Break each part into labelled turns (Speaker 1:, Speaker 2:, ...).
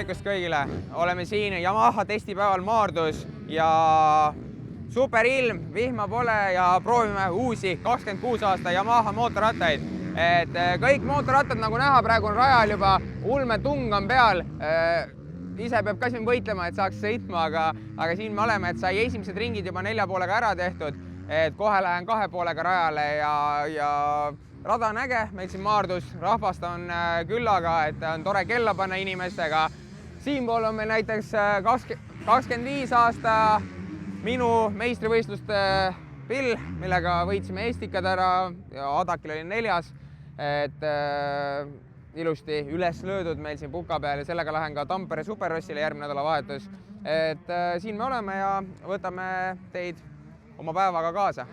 Speaker 1: hommikust kõigile! Oleme siin Yamaha testipäeval Maardus ja super ilm, vihma pole ja proovime uusi 26 aasta Yamaha mootorrattaid. Et kõik mootorrattad, nagu näha, praegu on rajal juba, ulmetung on peal. Ise peab ka siin võitlema, et saaks sõitma, aga siin me oleme, et sai esimesed ringid juba 4,5-ga ära tehtud. Et kohe lähen 2,5-ga rajale ja rada on äge, meil siin Maardus, rahvast on küllaga, et on tore kella panna inimestega. Siinpool on meil näiteks 25 aasta minu meistrivõistluste pill, millega võitsime Estikad ära ja Adakil oli 4. Et ilusti üles löödud meil siin puka peal ja sellega lähen ka Tampere Superrossile järgmine nädalavahetus. Et siin me oleme ja võtame teid oma päevaga kaasa.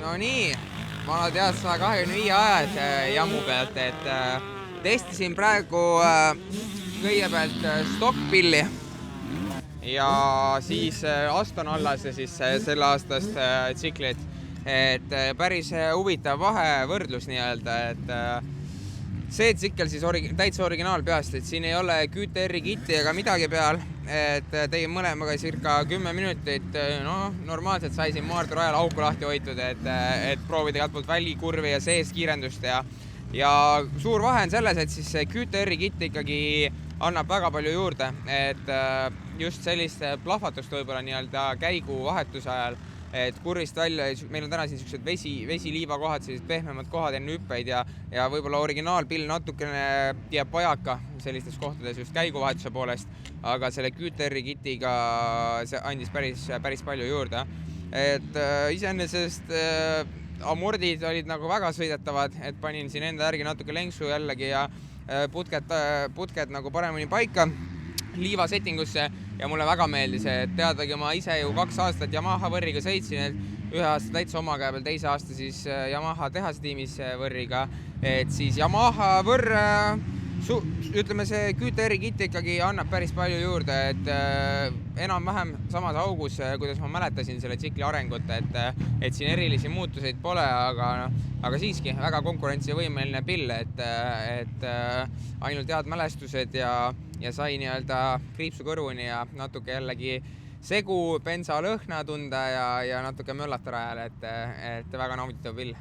Speaker 1: No nii, ma olen tead 125 ajad jammu pealt, et testisin praegu kõigepealt stokkpilli ja siis Aston Allase siis selle aastast tsiklit. Et päris huvitav vahevõrdlus nii-öelda, et see tsikkel siis täitsa originaalpeast, et siin ei ole QTR-i kitti ega midagi peal, et tegin mõlemaga circa 10 minutit, no normaalselt sai siin Maardu rajal auku lahti hoitud, et proovida igalt poolt välikurvi ja sees kiirendust ja suur vahe on selles, et siis see QTR-i kitt ikkagi annab väga palju juurde, et just sellist plahvatust võib-olla nii-öelda käigu vahetuse ajal, et kurvist välja, meil on täna siin sellised vesiliivakohad, sellised pehmemad kohad enne hüppeid ja võib-olla originaalpill natukene jääb vajaka sellistes kohtades just käiguvahetuse poolest, aga selle QTR-i kitiga see andis päris palju juurde. Et iseenesest amordid olid nagu väga sõidetavad, et panin siin enda järgi natuke lenksu jällegi ja putked nagu paremini paika liivasettingusse ja mulle väga meeldis, et teadagi ma ise ju 2 aastat Yamaha võrriga sõitsin, et 1 aasta täitsa oma käe peal, 2 aasta siis Yamaha tehasetiimis võrriga, et siis Yamaha võrr, ütleme see QTR-i kitt ikkagi annab päris palju juurde, et enam-vähem samas augus, kuidas ma mäletasin selle tsikli arengut, et siin erilisi muutuseid pole, aga siiski väga konkurentsivõimeline pill, et ainult head mälestused ja sai nii-öelda kriipsu kõrvuni ja natuke jällegi segu bensa lõhna tunda ja natuke möllata rajal, et väga nauditav pill.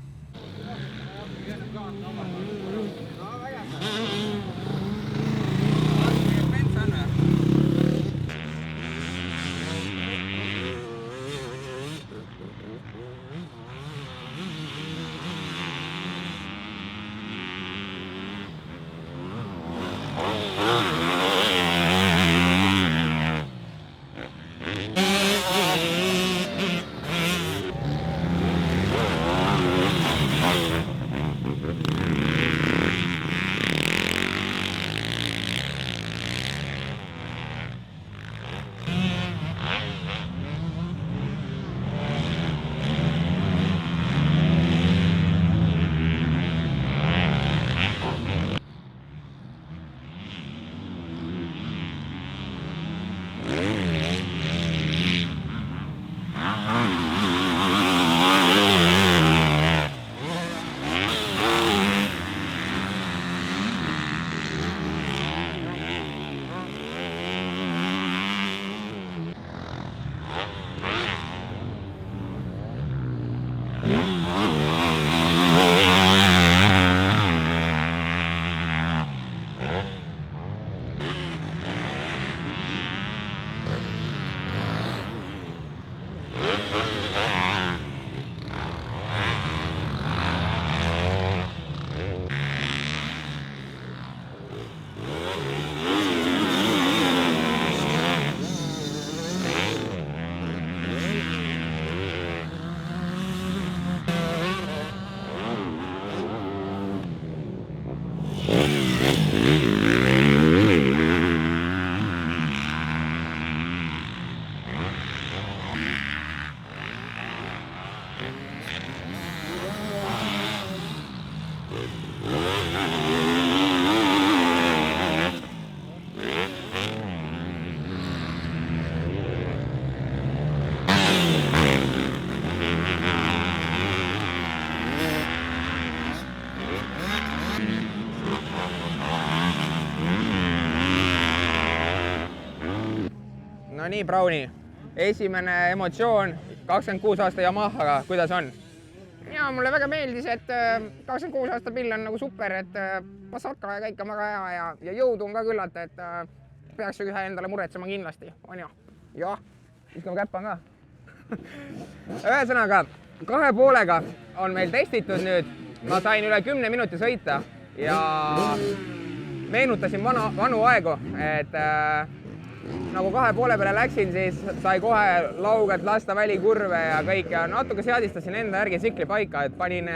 Speaker 1: No nii, Browni, esimene emotsioon 26 aasta Yamahaga, kuidas on?
Speaker 2: Ja mulle väga meeldis, et 26 aasta pill on nagu super, et Passatka ja kõik on väga hea ja jõudu on ka küllalt, et peaks ühe endale muretsema kindlasti, on ju? Jah, viskame käppa ka. Ühesõnaga, 2,5-ga on meil testitud nüüd, ma sain üle 10 minuti sõita ja meenutasin vanu aegu, et nagu 2,5 peale läksin, siis sai kohe laugelt lasta välikurve ja kõik ja natuke seadistasin enda järgi tsikli paika, et panin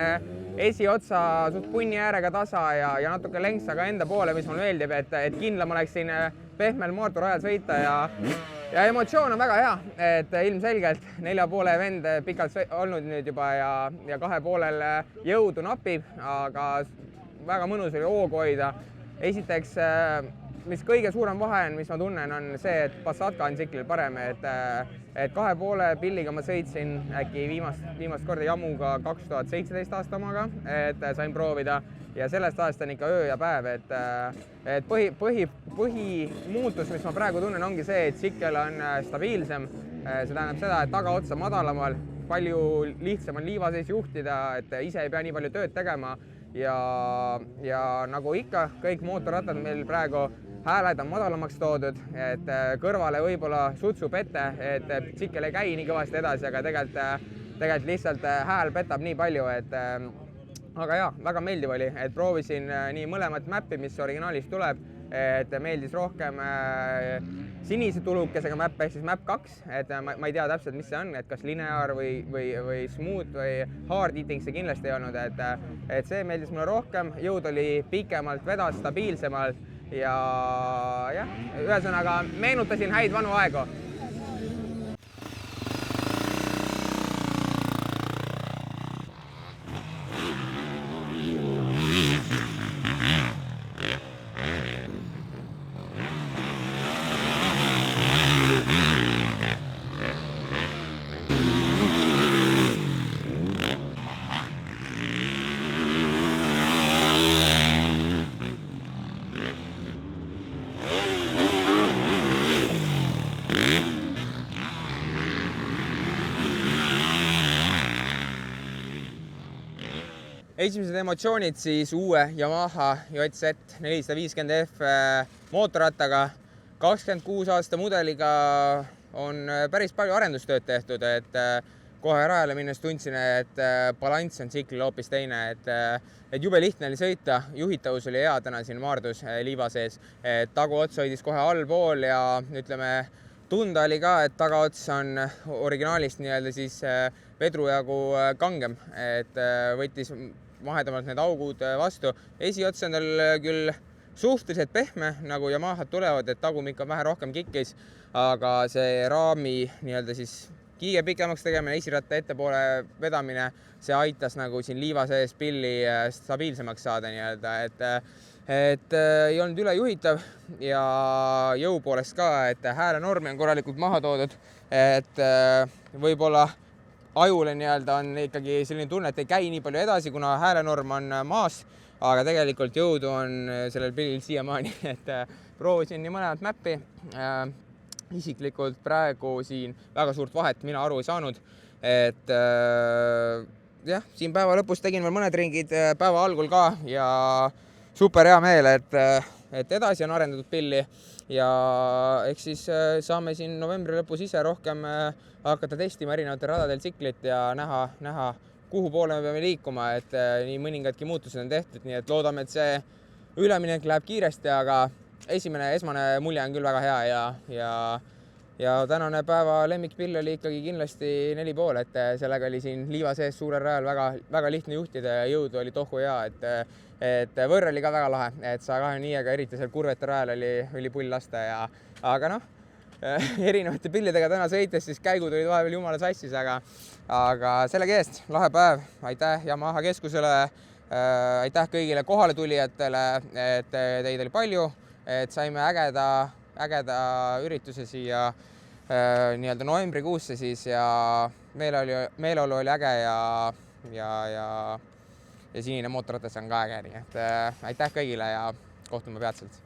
Speaker 2: esiotsa suht punni äärega tasa ja natuke lenksa ka enda poole, mis mulle meeldib, et kindlam oleksin pehmel mootorajal sõita ja emotsioon on väga hea, et ilmselgelt 4,5 vend pikalt olnud nüüd juba ja 2,5 jõudu napib, aga väga mõnus oli hoogu hoida. Esiteks, mis kõige suurem vahe on, mis ma tunnen, on see, et Passatka on tsiklil parem, et 2,5 pilliga ma sõitsin äkki viimast korda Jamuga 2017 aasta omaga, et sain proovida ja sellest aastast on ikka öö ja päev, et põhimuutus, mis ma praegu tunnen, ongi see, et tsikkel on stabiilsem. See tähendab seda, et tagaotsa madalamal, palju lihtsam on liiva sees juhtida, et ise ei pea nii palju tööd tegema ja nagu ikka, kõik mootorrattad meil praegu hääled on madalamaks toodud, et kõrvale võib-olla sutsub ette, et tsikkel ei käi nii kõvasti edasi, aga tegelikult lihtsalt hääl petab nii palju, et aga jaa, väga meeldiv oli, et proovisin nii mõlemat mäppi, mis originaalis tuleb, et meeldis rohkem sinise tulukesega mäpp ehk siis mäpp 2, et ma ei tea täpselt, mis see on, et kas lineaar või smooth või hard eating see kindlasti ei olnud, et see meeldis mulle rohkem, jõud oli pikemalt, vedas stabiilsemalt ja jah, ühesõnaga meenutasin häid vanu aegu. Esimesed emotsioonid siis uue Yamaha JZ 450F mootorrattaga. 26 aasta mudeliga on päris palju arendustööd tehtud, et kohe rajale minnes tundsin, et balanss on tsiklil hoopis teine, et jube lihtne oli sõita, juhitavus oli hea täna siin Maardus liiva sees, et taguots hoidis kohe allpool ja ütleme, tunda oli ka, et tagaots on originaalist nii-öelda siis vedru jagu kangem, et võttis mahedamalt need augud vastu. Esiots on tal küll suhteliselt pehme, nagu Yamahad tulevad, et tagumik on vähe rohkem kikkis, aga see raami nii-öelda siis kiige pikemaks tegemine, esiratta ettepoole vedamine, see aitas nagu siin liiva sees pilli stabiilsemaks saada nii-öelda, et ei olnud üle juhitav ja jõu poolest ka, et häälenormi on korralikult maha toodud, et võib-olla ajule nii-öelda on ikkagi selline tunne, et ei käi nii palju edasi, kuna häälenorm on maas, aga tegelikult jõudu on sellel pillil siiamaani, et proovisin nii mõlemat mäppi. Isiklikult praegu siin väga suurt vahet mina aru ei saanud, et jah, siin päeva lõpus tegin veel mõned ringid päeva algul ka ja super hea meel, et edasi on arendatud pilli ja eks siis saame siin novembri lõpus ise rohkem hakata testima erinevatel radadel tsiklit ja näha, kuhu poole me peame liikuma, et nii mõningadki muutused on tehtud, nii et loodame, et see üleminek läheb kiiresti, aga esmane mulje on küll väga hea ja tänane päeva lemmikpill oli ikkagi kindlasti 4,5, et sellega oli siin liiva sees suurel rajal väga lihtne juhtida ja jõudu oli tohu hea, et võrr oli ka väga lahe, et 125-ga eriti seal kurvete rajal oli pull lasta aga noh, erinevate pillidega täna sõites, siis käigud olid vahepeal jumala sassis, aga sellegi eest lahe päev, aitäh Yamaha keskusele, aitäh kõigile kohale tulijatele, et teid oli palju, et saime ägeda ürituse siia nii-öelda novembrikuusse siis ja meeleolu oli äge ja sinine mootorratas on ka äge, nii et aitäh kõigile ja kohtume peatselt.